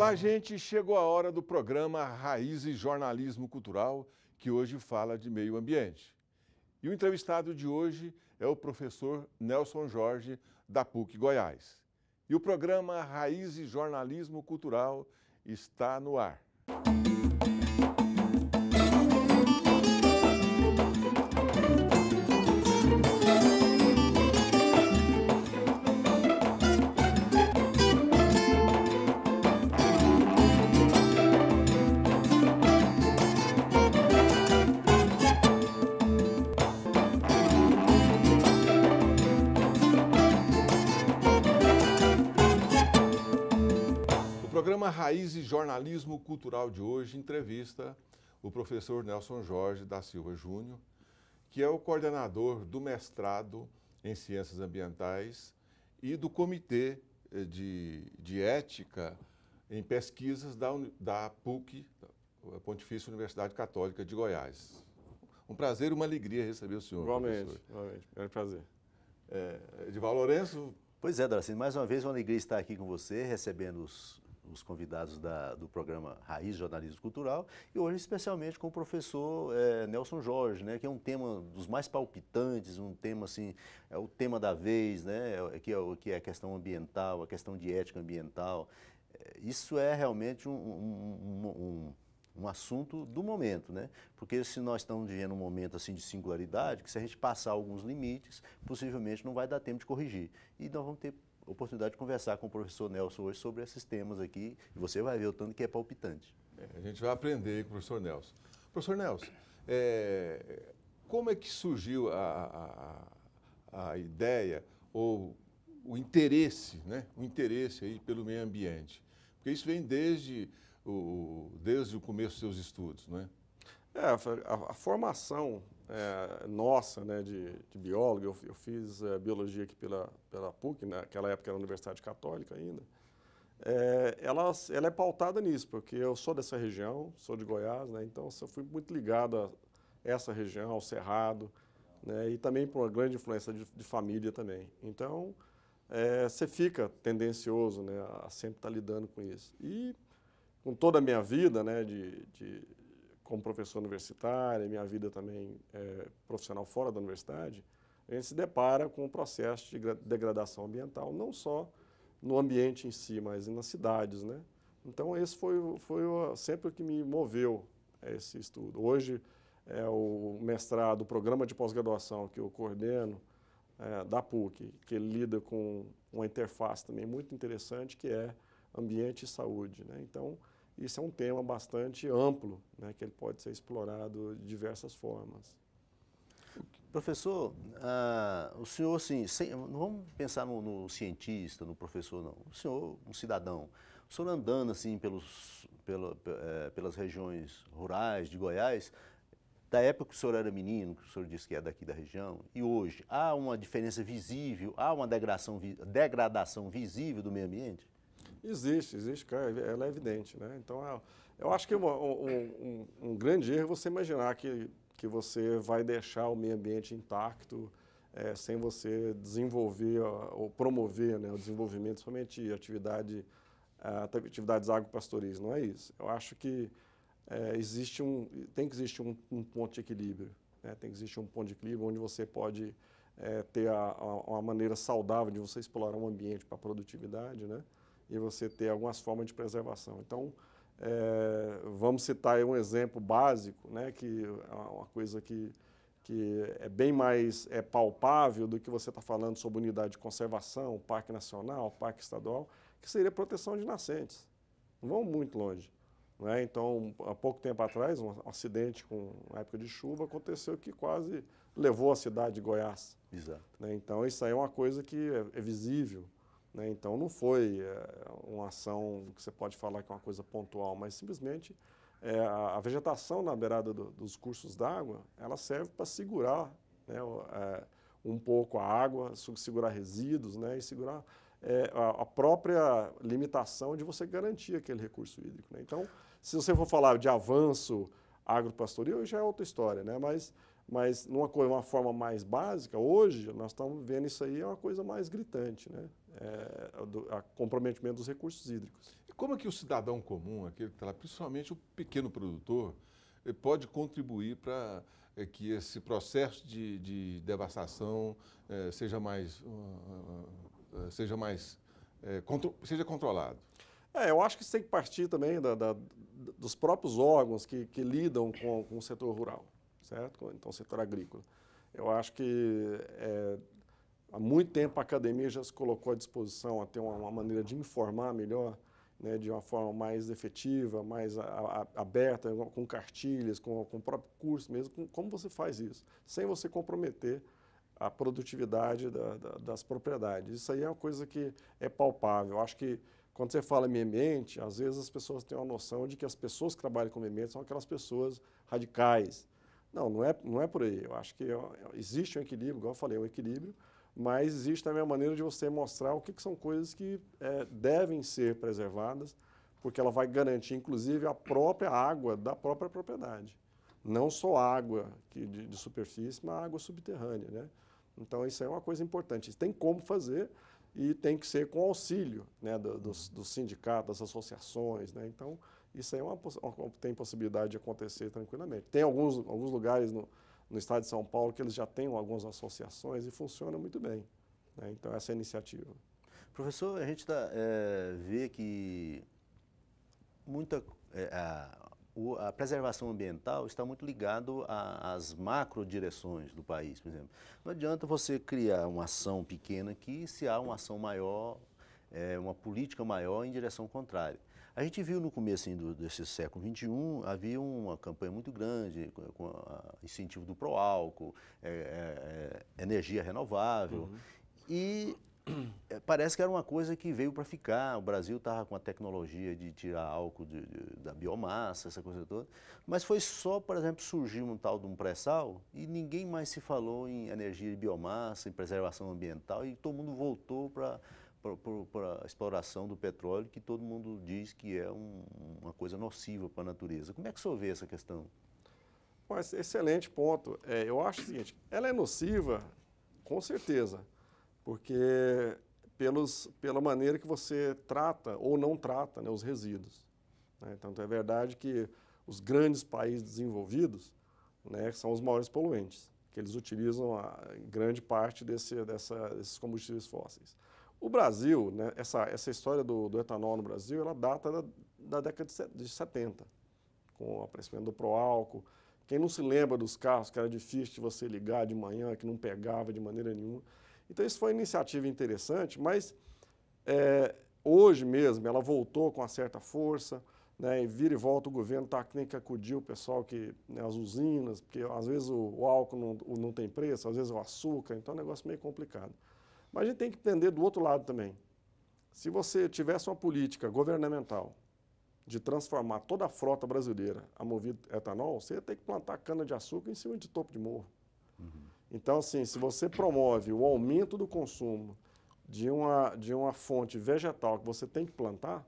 Olá, gente! Chegou a hora do programa Raízes Jornalismo Cultural, que hoje fala de meio ambiente. E o entrevistado de hoje é o professor Nelson Jorge, da PUC Goiás. E o programa Raízes Jornalismo Cultural está no ar. O programa Raízes Jornalismo Cultural de hoje entrevista o professor Nelson Jorge da Silva Júnior, que é o coordenador do mestrado em Ciências Ambientais e do Comitê de Ética em Pesquisas da PUC, a Pontifícia Universidade Católica de Goiás. Um prazer e uma alegria receber o senhor, Igualmente, professor. é um prazer. Edival Lourenço. Pois é, Darcy, mais uma vez uma alegria estar aqui com você, recebendo os convidados do programa Raiz Jornalismo Cultural e hoje especialmente com o professor Nelson Jorge, né, que é um tema dos mais palpitantes, um tema assim, é o tema da vez, né, que é a questão ambiental, a questão de ética ambiental. Isso é realmente um assunto do momento, né? Porque se nós estamos vivendo um momento assim de singularidade, que se a gente passar alguns limites, possivelmente não vai dar tempo de corrigir. E nós vamos ter oportunidade de conversar com o professor Nelson hoje sobre esses temas aqui, e você vai ver o tanto que é palpitante. A gente vai aprender com o professor Nelson. Professor Nelson, como é que surgiu a ideia ou o interesse, né? O interesse aí pelo meio ambiente? Porque isso vem desde o começo dos seus estudos, não é? A formação nossa, né, de biólogo, eu fiz biologia aqui pela PUC, naquela época era a Universidade Católica ainda, ela é pautada nisso, porque eu sou dessa região, sou de Goiás, né, então eu fui muito ligado a essa região, ao Cerrado, né, e também por uma grande influência de família também. Então, você fica tendencioso, né, a sempre estar lidando com isso. E com toda a minha vida, né, como professor universitário, minha vida também profissional fora da universidade, a gente se depara com um processo de degradação ambiental, não só no ambiente em si, mas nas cidades, né? Então, esse foi sempre o que me moveu a esse estudo. Hoje, o mestrado, o programa de pós-graduação que eu coordeno da PUC, que ele lida com uma interface também muito interessante, que é ambiente e saúde, né? Então, isso é um tema bastante amplo, né, que ele pode ser explorado de diversas formas. Professor, o senhor, assim, não vamos pensar no cientista, no professor, não. O senhor, um cidadão, o senhor andando assim pelas regiões rurais de Goiás, da época que o senhor era menino, que o senhor disse que é daqui da região, e hoje, há uma diferença visível, há uma degradação visível do meio ambiente? Existe, cara, ela é evidente, né? Então, eu acho que um grande erro é você imaginar que você vai deixar o meio ambiente intacto sem você desenvolver ou promover, né, o desenvolvimento somente de atividades agropastoris. Não é isso. Eu acho que tem que existir um ponto de equilíbrio, né? Tem que existir um ponto de equilíbrio onde você pode ter uma maneira saudável de você explorar um ambiente para produtividade, né? E você ter algumas formas de preservação. Então, vamos citar aí um exemplo básico, né, que é uma coisa que é bem mais palpável do que você está falando sobre unidade de conservação, parque nacional, parque estadual, que seria a proteção de nascentes. Não vamos muito longe, né? Então, há pouco tempo atrás, um acidente com a época de chuva aconteceu que quase levou a cidade de Goiás. Exato. Né? Então, isso aí é uma coisa que é visível. Né? Então, não foi uma ação que você pode falar que é uma coisa pontual, mas simplesmente a vegetação na beirada dos cursos d'água, ela serve para segurar, né, um pouco a água, segurar resíduos, né, e segurar a própria limitação de você garantir aquele recurso hídrico. Né? Então, se você for falar de avanço agropastoril, já é outra história, né? Mas Mas uma forma mais básica, hoje, nós estamos vendo isso aí, é uma coisa mais gritante, né? Comprometimento dos recursos hídricos. E como é que o cidadão comum, aquele que está lá, principalmente o pequeno produtor, pode contribuir para que esse processo de devastação seja controlado? Eu acho que isso tem que partir também dos próprios órgãos que lidam com o setor rural, certo? Então, o setor agrícola. Eu acho que há muito tempo a academia já se colocou à disposição a ter uma maneira de informar melhor, né, de uma forma mais efetiva, mais aberta, com cartilhas, com o próprio curso mesmo, como você faz isso, sem você comprometer a produtividade das propriedades. Isso aí é uma coisa que é palpável. Eu acho que quando você fala em meio ambiente, às vezes as pessoas têm uma noção de que as pessoas que trabalham com meio ambiente são aquelas pessoas radicais. Não é por aí. Eu acho que existe um equilíbrio, igual eu falei, um equilíbrio, mas existe também a maneira de você mostrar o que são coisas que devem ser preservadas, porque ela vai garantir, inclusive, a própria água da própria propriedade. Não só água de superfície, mas água subterrânea, né? Então, isso é uma coisa importante. Isso tem como fazer e tem que ser com auxílio, né, dos sindicatos, das associações, né? Então, isso aí tem possibilidade de acontecer tranquilamente. Tem alguns lugares no estado de São Paulo que eles já têm algumas associações e funciona muito bem, né? Então, essa é a iniciativa. Professor, a gente vê que a preservação ambiental está muito ligado às macro direções do país, por exemplo. Não adianta você criar uma ação pequena aqui se há uma ação maior, uma política maior em direção contrária. A gente viu no começo desse século XXI, havia uma campanha muito grande com incentivo do pró-álcool, energia renovável, e parece que era uma coisa que veio para ficar. O Brasil estava com a tecnologia de tirar álcool da biomassa, essa coisa toda, mas foi só, por exemplo, surgir um tal de um pré-sal e ninguém mais se falou em energia de biomassa, em preservação ambiental, e todo mundo voltou para a exploração do petróleo, que todo mundo diz que é uma coisa nociva para a natureza. Como é que o senhor vê essa questão? Mas, excelente ponto. Eu acho o seguinte, ela é nociva, com certeza, porque pela maneira que você trata ou não trata, né, os resíduos, né? Então, é verdade que os grandes países desenvolvidos, né, são os maiores poluentes, que eles utilizam grande parte desses combustíveis fósseis. O Brasil, né, essa história do etanol no Brasil, ela data da década de 70, com o aparecimento do pró-álcool. Quem não se lembra dos carros que era difícil de você ligar de manhã, que não pegava de maneira nenhuma. Então, isso foi uma iniciativa interessante, mas hoje mesmo ela voltou com uma certa força, né, e vira e volta o governo tem que acudir o pessoal, né, as usinas, porque às vezes o álcool não tem preço, às vezes o açúcar, então é um negócio meio complicado. Mas a gente tem que entender do outro lado também. Se você tivesse uma política governamental de transformar toda a frota brasileira a movido etanol, você ia ter que plantar cana-de-açúcar em cima de topo de morro. Então, assim, se você promove o aumento do consumo de uma fonte vegetal que você tem que plantar,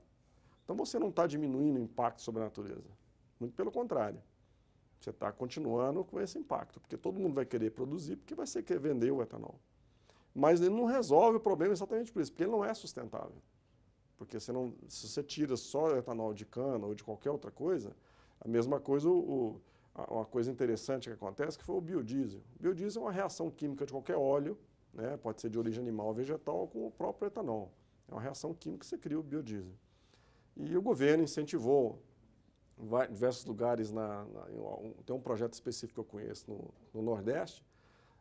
então você não está diminuindo o impacto sobre a natureza. Muito pelo contrário. Você está continuando com esse impacto, porque todo mundo vai querer produzir, porque vai querer vender o etanol. Mas ele não resolve o problema exatamente por isso, porque ele não é sustentável. Porque se você tira só o etanol de cana ou de qualquer outra coisa, a mesma coisa, uma coisa interessante que acontece que foi o biodiesel. O biodiesel é uma reação química de qualquer óleo, né, pode ser de origem animal ou vegetal, com o próprio etanol. É uma reação química que você cria o biodiesel. E o governo incentivou em diversos lugares, tem um projeto específico que eu conheço no Nordeste,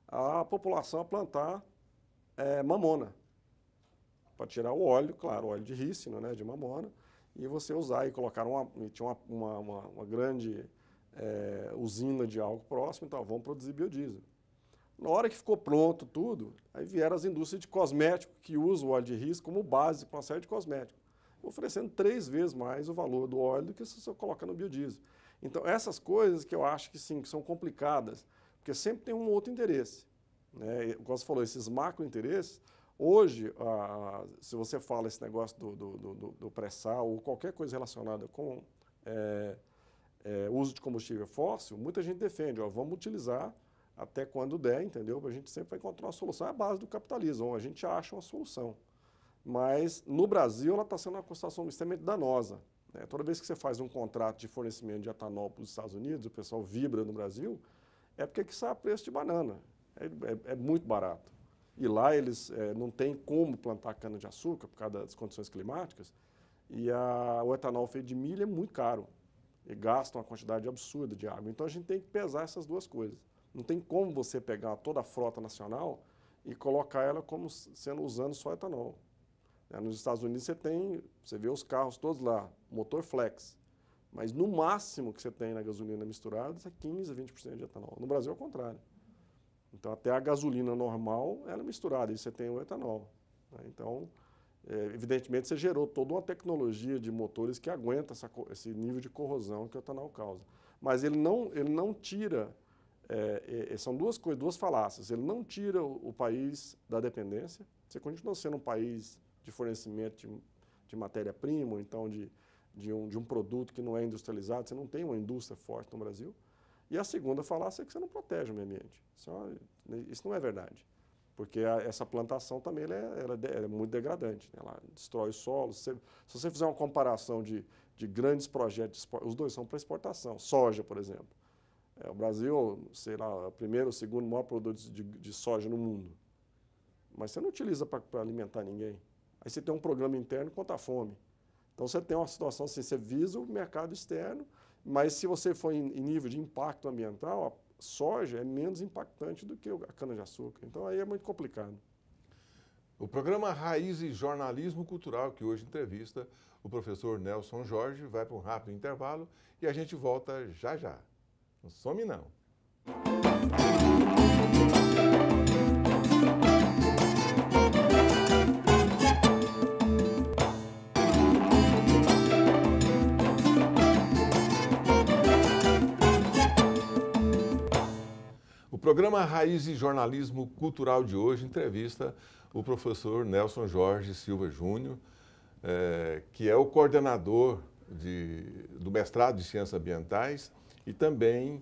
a população a plantar mamona, para tirar o óleo, claro, o óleo de rícino, né, de mamona, e você usar e colocar tinha uma grande usina de algo próximo, então vamos produzir biodiesel. Na hora que ficou pronto tudo, aí vieram as indústrias de cosméticos que usam o óleo de rícino como base para uma série de cosméticos, oferecendo 3 vezes mais o valor do óleo do que se você coloca no biodiesel. Então, essas coisas que eu acho que sim, que são complicadas, porque sempre tem um outro interesse, né? Como você falou, esses macro-interesses, hoje, se você fala esse negócio do pré-sal ou qualquer coisa relacionada com uso de combustível fóssil, muita gente defende, vamos utilizar até quando der, entendeu? A gente sempre vai encontrar uma solução. É a base do capitalismo, a gente acha uma solução. Mas, no Brasil, ela está sendo uma situação extremamente danosa. Né? Toda vez que você faz um contrato de fornecimento de etanol para os Estados Unidos, o pessoal vibra no Brasil, é porque aqui sai a preço de banana. É muito barato. E lá eles não têm como plantar cana-de-açúcar por causa das condições climáticas, e o etanol feito de milho é muito caro. E gasta uma quantidade absurda de água. Então, a gente tem que pesar essas duas coisas. Não tem como você pegar toda a frota nacional e colocar ela como sendo usando só etanol. Nos Estados Unidos você vê os carros todos lá, motor flex. Mas no máximo que você tem na gasolina misturada é 15% a 20% de etanol. No Brasil é o contrário. Então até a gasolina normal ela é misturada e você tem o etanol. Então, evidentemente, você gerou toda uma tecnologia de motores que aguenta esse nível de corrosão que o etanol causa. Mas ele não tira, são duas falácias. Ele não tira o país da dependência. Você continua sendo um país de fornecimento de matéria-prima, ou então de um produto que não é industrializado. Você não tem uma indústria forte no Brasil. E a segunda falácia é que você não protege o meio ambiente. Isso não é verdade. Porque essa plantação também ela é muito degradante. Né? Ela destrói o solo. Se você fizer uma comparação de grandes projetos, os dois são para exportação. Soja, por exemplo. O Brasil, sei lá, o primeiro ou segundo maior produtor de soja no mundo. Mas você não utiliza para alimentar ninguém. Aí você tem um programa interno contra a fome. Então você tem uma situação assim, você visa o mercado externo, mas se você for em nível de impacto ambiental, a soja é menos impactante do que a cana-de-açúcar. Então aí é muito complicado. O programa Raízes Jornalismo Cultural, que hoje entrevista o professor Nelson Jorge, vai para um rápido intervalo e a gente volta já já. Não some não. O programa Raízes Jornalismo Cultural de hoje entrevista o professor Nelson Jorge Silva Júnior, que é o coordenador do mestrado de Ciências Ambientais e também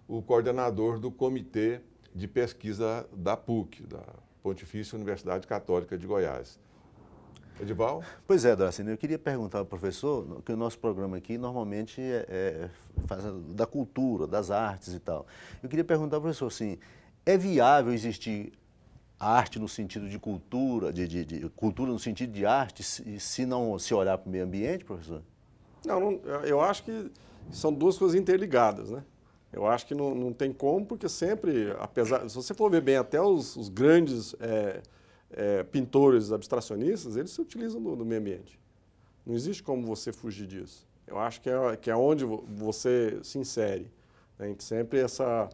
o coordenador do Comitê de Pesquisa da PUC, da Pontifícia Universidade Católica de Goiás. Edival? Pois é, Doracino, eu queria perguntar ao professor, que o nosso programa aqui normalmente faz da cultura, das artes e tal. Eu queria perguntar ao professor, assim, é viável existir arte no sentido de cultura, de cultura no sentido de arte, se não se olhar para o meio ambiente, professor? Não, eu acho que são duas coisas interligadas, né? Eu acho que não tem como, porque sempre, se você for ver bem, até os grandes pintores abstracionistas, eles se utilizam do meio ambiente. Não existe como você fugir disso. Eu acho que é onde você se insere. Né? Sempre essa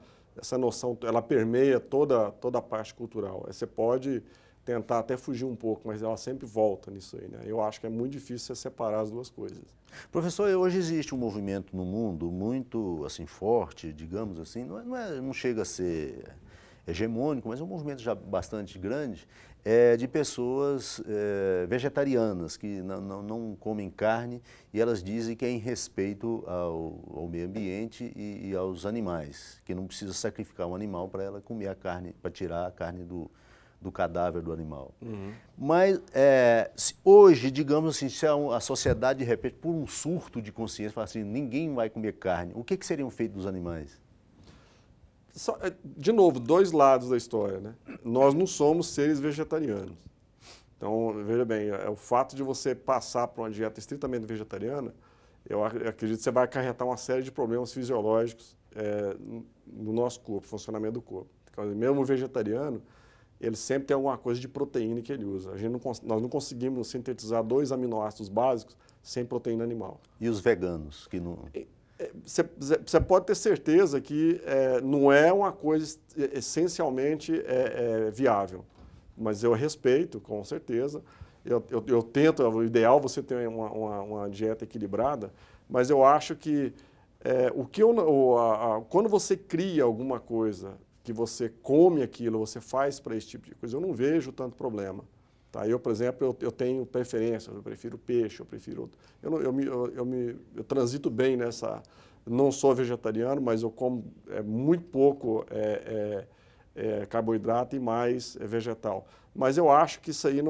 noção, ela permeia toda a parte cultural. Você pode tentar até fugir um pouco, mas ela sempre volta nisso aí. Né? Eu acho que é muito difícil você separar as duas coisas. Professor, hoje existe um movimento no mundo muito assim, forte, digamos assim, não chega a ser hegemônico, mas é um movimento já bastante grande, de pessoas vegetarianas que não comem carne e elas dizem que é em respeito ao meio ambiente e aos animais, que não precisa sacrificar um animal para ela comer a carne, para tirar a carne do cadáver do animal. Uhum. Mas hoje, digamos assim, se a sociedade, de repente, por um surto de consciência, fala assim, ninguém vai comer carne, o que seriam feitos dos animais? De novo, dois lados da história, né? Nós não somos seres vegetarianos. Então, veja bem, o fato de você passar para uma dieta estritamente vegetariana, eu acredito que você vai acarretar uma série de problemas fisiológicos no nosso corpo, funcionamento do corpo. Então, mesmo o vegetariano, ele sempre tem alguma coisa de proteína que ele usa. Nós não conseguimos sintetizar 2 aminoácidos básicos sem proteína animal. E os veganos, que não... Você pode ter certeza que não é uma coisa essencialmente viável, mas eu respeito, com certeza. Eu tento, o ideal é você ter uma dieta equilibrada, mas eu acho que quando você cria alguma coisa, que você come aquilo, você faz para esse tipo de coisa, eu não vejo tanto problema. Tá? Eu, por exemplo, eu tenho preferência, eu prefiro peixe, eu transito bem não sou vegetariano, mas eu como muito pouco carboidrato e mais vegetal. Mas eu acho que isso aí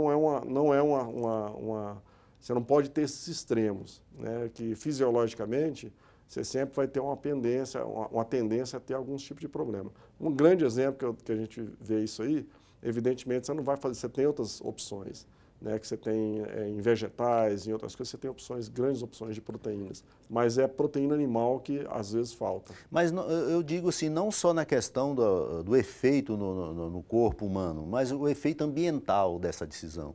você não pode ter esses extremos, né? Que fisiologicamente você sempre vai ter uma tendência a ter alguns tipos de problema. Um grande exemplo que a gente vê isso aí, evidentemente você não vai fazer, você tem outras opções, né? Que você tem em vegetais, em outras coisas, você tem grandes opções de proteínas, mas é proteína animal que às vezes falta. Mas eu digo assim, não só na questão do efeito no corpo humano, mas o efeito ambiental dessa decisão.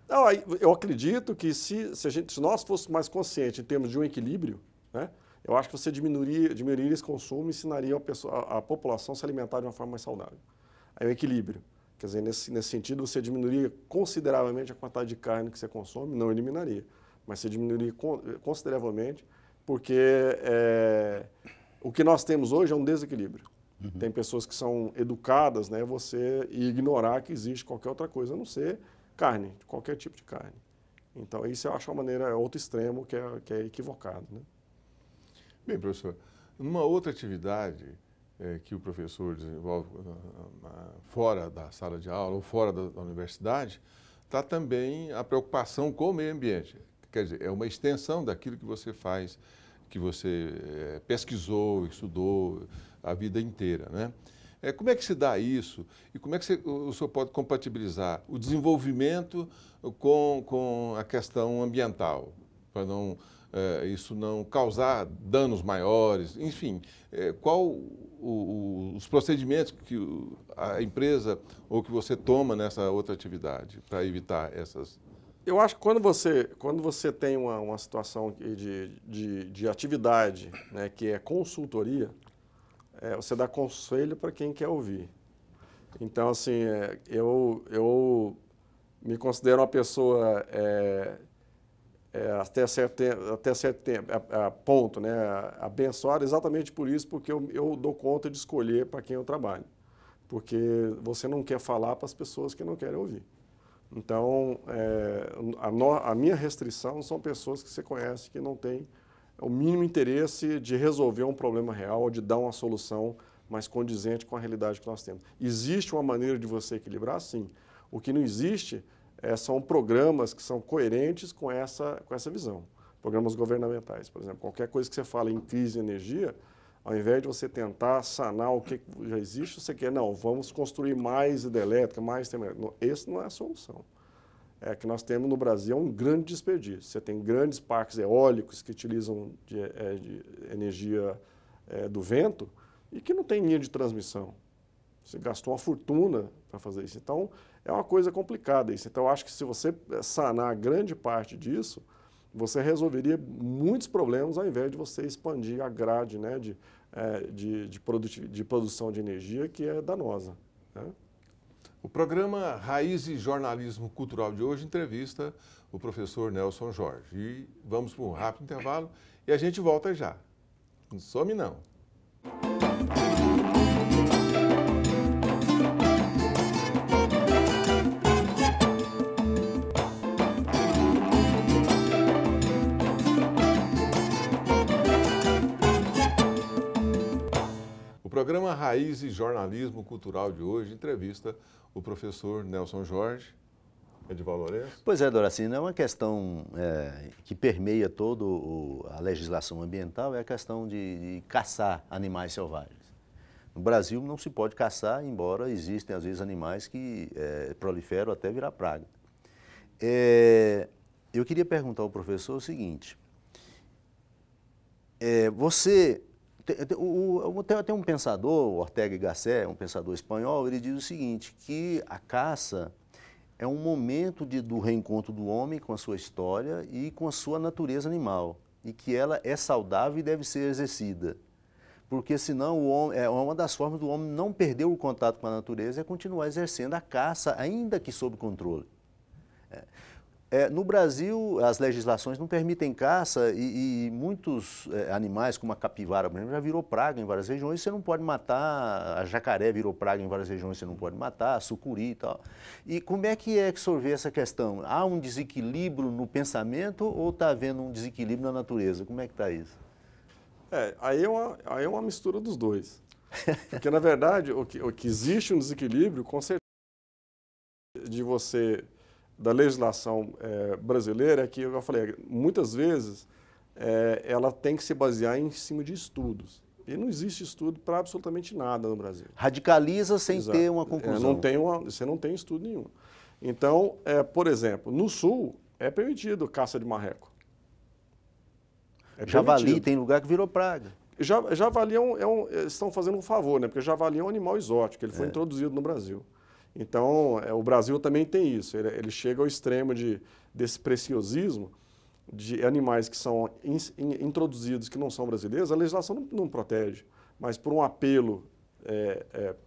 Não, eu acredito que se nós fôssemos mais conscientes em termos de um equilíbrio, né, eu acho que você diminuiria esse consumo e ensinaria a população a se alimentar de uma forma mais saudável. Aí o equilíbrio. Quer dizer, nesse sentido, você diminuiria consideravelmente a quantidade de carne que você consome, não eliminaria, mas você diminuiria consideravelmente, porque o que nós temos hoje é um desequilíbrio. Uhum. Tem pessoas que são educadas, né, você ignorar que existe qualquer outra coisa, a não ser carne, qualquer tipo de carne. Então, isso eu acho uma maneira, outro extremo que é equivocado, né? Bem, professor, numa outra atividade que o professor desenvolve fora da sala de aula ou fora da universidade, está também a preocupação com o meio ambiente. Quer dizer, é uma extensão daquilo que você faz, que você pesquisou, estudou a vida inteira, né? Como é que se dá isso e como é que o senhor pode compatibilizar o desenvolvimento com a questão ambiental, para isso não causar danos maiores, enfim, qual os procedimentos que a empresa ou que você toma nessa outra atividade para evitar essas... Eu acho que quando você tem uma situação de atividade, né, que é consultoria, você dá conselho para quem quer ouvir. Então, assim, eu me considero uma pessoa até certo ponto, né, abençoada exatamente por isso, porque eu dou conta de escolher para quem eu trabalho. Porque você não quer falar para as pessoas que não querem ouvir. Então, a minha restrição são pessoas que você conhece que não têm o mínimo interesse de resolver um problema real ou de dar uma solução mais condizente com a realidade que nós temos. Existe uma maneira de você equilibrar? Sim. O que não existe são programas que são coerentes com essa visão. Programas governamentais, por exemplo. Qualquer coisa que você fala em crise de energia, ao invés de você tentar sanar o que já existe, você quer, não, vamos construir mais hidrelétrica, mais termoelétrica. Esse não é a solução. Que nós temos no Brasil é um grande desperdício. Você tem grandes parques eólicos que utilizam de energia do vento e que não tem linha de transmissão. Você gastou uma fortuna para fazer isso. Então, é uma coisa complicada isso. Então, eu acho que se você sanar grande parte disso, você resolveria muitos problemas ao invés de você expandir a grade, né, de produção de energia que é danosa, né? O programa Raízes Jornalismo Cultural de hoje entrevista o professor Nelson Jorge. E vamos para um rápido intervalo e a gente volta já. Não some não. O programa Raízes Jornalismo Cultural de hoje entrevista o professor Nelson Jorge. Edivaldo Lourenço. Pois é, Doracina, é uma questão que permeia toda a legislação ambiental, é a questão de caçar animais selvagens. No Brasil não se pode caçar, embora existem às vezes animais que proliferam até virar praga. Eu queria perguntar ao professor o seguinte, tem um pensador, Ortega y Gasset, um pensador espanhol, ele diz o seguinte, que a caça é um momento do reencontro do homem com a sua história e com a sua natureza animal, e que ela é saudável e deve ser exercida. Porque senão uma das formas do homem não perder o contato com a natureza é continuar exercendo a caça, ainda que sob controle. No Brasil, as legislações não permitem caça e muitos animais, como a capivara, por exemplo, já virou praga em várias regiões, você não pode matar, a jacaré virou praga em várias regiões, você não pode matar, a sucuri e tal. E como é que o senhor vê essa questão? Há um desequilíbrio no pensamento ou está havendo um desequilíbrio na natureza? Como é que está isso? Aí é uma mistura dos dois. Porque, na verdade, o que existe um desequilíbrio, com certeza, da legislação brasileira, é que, eu falei, muitas vezes ela tem que se basear em cima de estudos. E não existe estudo para absolutamente nada no Brasil. Radicaliza sem Exato. ter uma conclusão. Você não tem estudo nenhum. Então, por exemplo, no Sul é permitido caça de marreco. Javali, permitido. tem lugar que virou praga. Javali estão fazendo um favor, né? Porque o javali é um animal exótico, ele foi introduzido no Brasil. Então, o Brasil também tem isso. Ele chega ao extremo desse preciosismo de animais que são introduzidos que não são brasileiros. A legislação não protege, mas por um apelo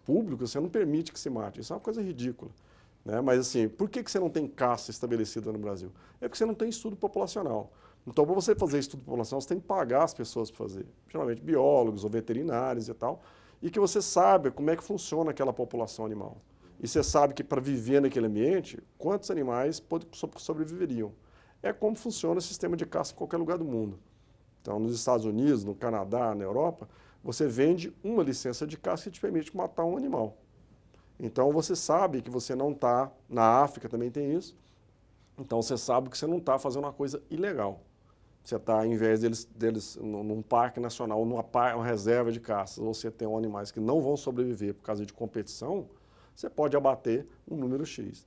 público, você não permite que se mate. Isso é uma coisa ridícula. Né? Mas, assim, por que você não tem caça estabelecida no Brasil? É porque você não tem estudo populacional. Então, para você fazer estudo populacional, você tem que pagar as pessoas para fazer. Geralmente biólogos ou veterinários e tal. E que você sabe como é que funciona aquela população animal. E você sabe que para viver naquele ambiente, quantos animais sobreviveriam. É como funciona o sistema de caça em qualquer lugar do mundo. Então, nos Estados Unidos, no Canadá, na Europa, você vende uma licença de caça que te permite matar um animal. Então, você sabe que você não está... Na África também tem isso. Então, você sabe que você não está fazendo uma coisa ilegal. Você está, ao invés deles num parque nacional, ou uma reserva de caça, você tem animais que não vão sobreviver por causa de competição, você pode abater um número X.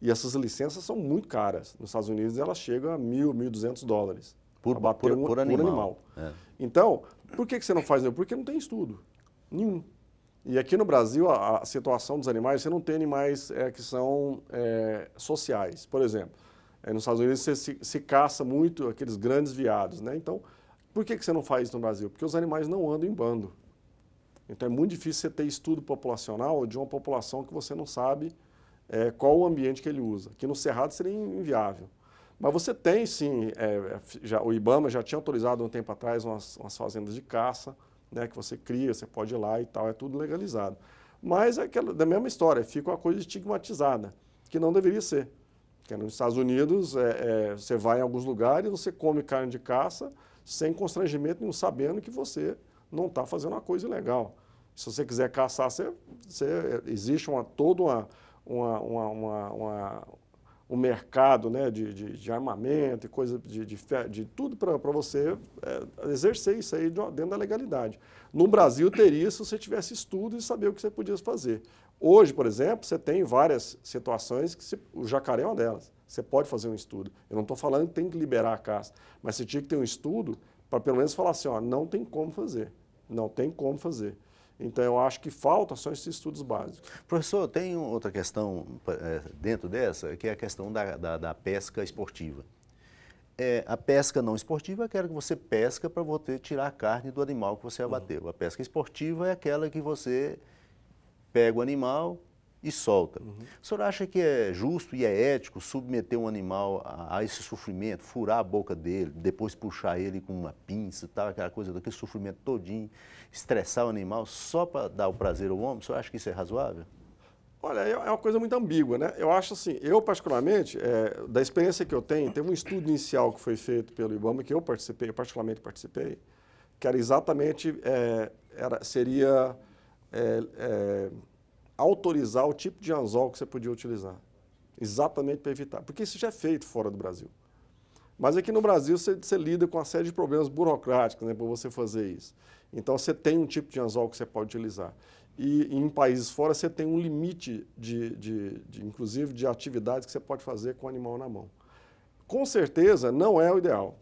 E essas licenças são muito caras. Nos Estados Unidos, elas chegam a $1.000, $1.200 por animal. Então, por que você não faz? Porque não tem estudo nenhum. E aqui no Brasil, a situação dos animais, você não tem animais que são sociais. Por exemplo, nos Estados Unidos você se caça muito aqueles grandes veados, né? Então, por que você não faz isso no Brasil? Porque os animais não andam em bando. Então, é muito difícil você ter estudo populacional de uma população que você não sabe qual o ambiente que ele usa. Aqui no Cerrado seria inviável. Mas você tem, sim, o IBAMA já tinha autorizado um tempo atrás umas fazendas de caça, né, que você cria, você pode ir lá e tal, é tudo legalizado. Mas é da mesma história, fica uma coisa estigmatizada, que não deveria ser. Porque nos Estados Unidos, você vai em alguns lugares, você come carne de caça sem constrangimento nenhum, sabendo que você não está fazendo uma coisa ilegal. Se você quiser caçar, existe todo um mercado, né, de armamento e coisa de tudo para você exercer isso aí dentro da legalidade. No Brasil teria se você tivesse estudo e saber o que você podia fazer. Hoje, por exemplo, você tem várias situações que o jacaré é uma delas. Você pode fazer um estudo. Eu não estou falando que tem que liberar a caça, mas você tinha que ter um estudo para pelo menos falar assim, ó, não tem como fazer. Não tem como fazer. Então, eu acho que falta só esses estudos básicos. Professor, tem outra questão dentro dessa, que é a questão da pesca esportiva. A pesca não esportiva é aquela que você pesca para você tirar a carne do animal que você abateu. A pesca esportiva é aquela que você pega o animal e solta. O senhor acha que é justo e é ético submeter um animal a esse sofrimento, furar a boca dele, depois puxar ele com uma pinça e tal, aquela coisa daquele sofrimento todinho, estressar o animal só para dar o prazer ao homem? O senhor acha que isso é razoável? Olha, é uma coisa muito ambígua, né? Eu acho assim, eu particularmente, da experiência que eu tenho, teve um estudo inicial que foi feito pelo IBAMA, que eu particularmente participei, que era exatamente, seria autorizar o tipo de anzol que você podia utilizar, exatamente para evitar, porque isso já é feito fora do Brasil. Mas aqui no Brasil você lida com uma série de problemas burocráticos, né, para você fazer isso. Então você tem um tipo de anzol que você pode utilizar. E em países fora você tem um limite, inclusive, de atividades que você pode fazer com o animal na mão. Com certeza não é o ideal.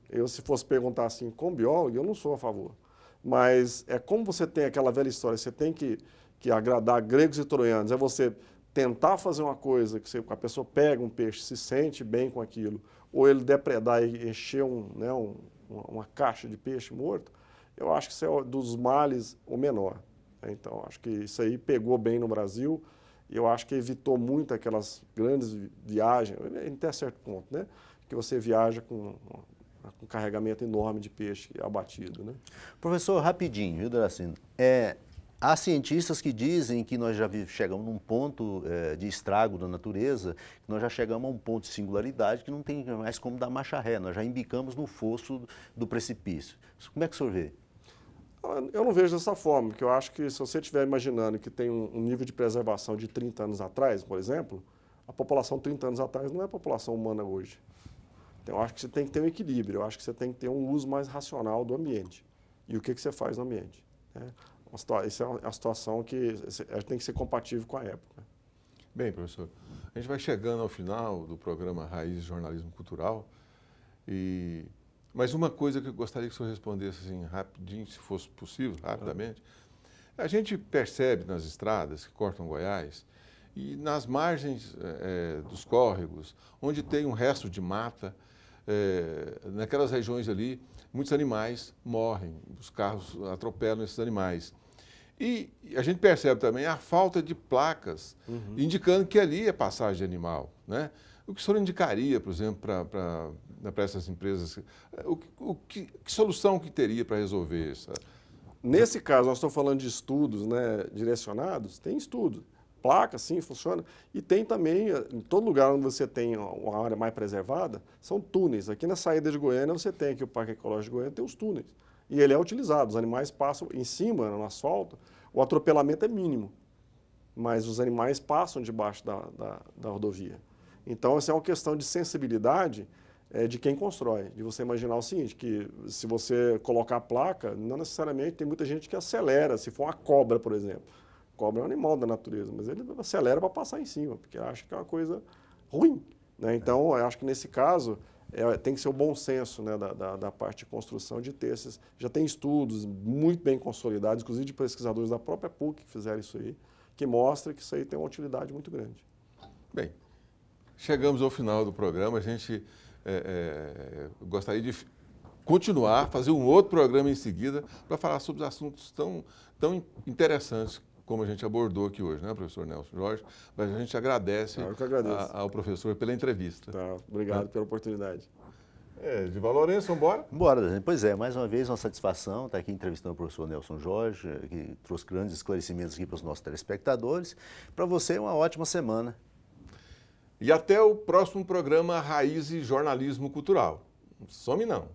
Eu, se fosse perguntar assim, como biólogo, eu não sou a favor. Mas é como você tem aquela velha história, você tem que agradar gregos e troianos, é você tentar fazer uma coisa que a pessoa pega um peixe, se sente bem com aquilo, ou ele depredar e encher uma caixa de peixe morto, eu acho que isso é dos males o menor. Então, acho que isso aí pegou bem no Brasil e eu acho que evitou muito aquelas grandes viagens, até certo ponto, né? Que você viaja com um carregamento enorme de peixe abatido, né? Professor, rapidinho, viu, Dracino? Há cientistas que dizem que nós já chegamos num ponto de estrago da natureza, que nós já chegamos a um ponto de singularidade que não tem mais como dar marcha ré, nós já embicamos no fosso do precipício. Como é que o senhor vê? Eu não vejo dessa forma, porque eu acho que se você estiver imaginando que tem um nível de preservação de 30 anos atrás, por exemplo, a população 30 anos atrás não é a população humana hoje. Então, eu acho que você tem que ter um equilíbrio, eu acho que você tem que ter um uso mais racional do ambiente. E o que você faz no ambiente. Né? Essa é uma situação que tem que ser compatível com a época. Bem, professor, a gente vai chegando ao final do programa Raiz de Jornalismo Cultural, mas uma coisa que eu gostaria que o senhor respondesse assim, rapidinho, se fosse possível, rapidamente. A gente percebe nas estradas que cortam Goiás e nas margens dos córregos, onde tem um resto de mata, naquelas regiões ali, muitos animais morrem, os carros atropelam esses animais. E a gente percebe também a falta de placas indicando que ali é passagem de animal, né? O que o senhor indicaria, por exemplo, para essas empresas? Que solução que teria para resolver isso? Nesse caso, nós estamos falando de estudos, né, direcionados, tem estudo. Placa, sim, funciona. E tem também, em todo lugar onde você tem uma área mais preservada, são túneis. Aqui na saída de Goiânia, você tem aqui o Parque Ecológico de Goiânia, tem os túneis. E ele é utilizado, os animais passam em cima, no asfalto, o atropelamento é mínimo, mas os animais passam debaixo da rodovia. Então, essa é uma questão de sensibilidade de quem constrói, de você imaginar o seguinte, que se você colocar a placa, não necessariamente tem muita gente que acelera, se for uma cobra, por exemplo. Cobra é um animal da natureza, mas ele acelera para passar em cima, porque acha que é uma coisa ruim. Né? Então, eu acho que nesse caso, tem que ser o bom senso, né, da parte de construção de ter esses. Já tem estudos muito bem consolidados, inclusive de pesquisadores da própria PUC que fizeram isso aí, que mostra que isso aí tem uma utilidade muito grande. Bem, chegamos ao final do programa. A gente gostaria de continuar, fazer um outro programa em seguida para falar sobre assuntos tão interessantes como a gente abordou aqui hoje, né, professor Nelson Jorge? Mas a gente agradece ao professor pela entrevista. Tá, obrigado pela oportunidade. Diva Lourenço, vamos embora? Bora, pois é, mais uma vez, uma satisfação estar aqui entrevistando o professor Nelson Jorge, que trouxe grandes esclarecimentos aqui para os nossos telespectadores. Para você, uma ótima semana. E até o próximo programa Raiz e Jornalismo Cultural. Some não.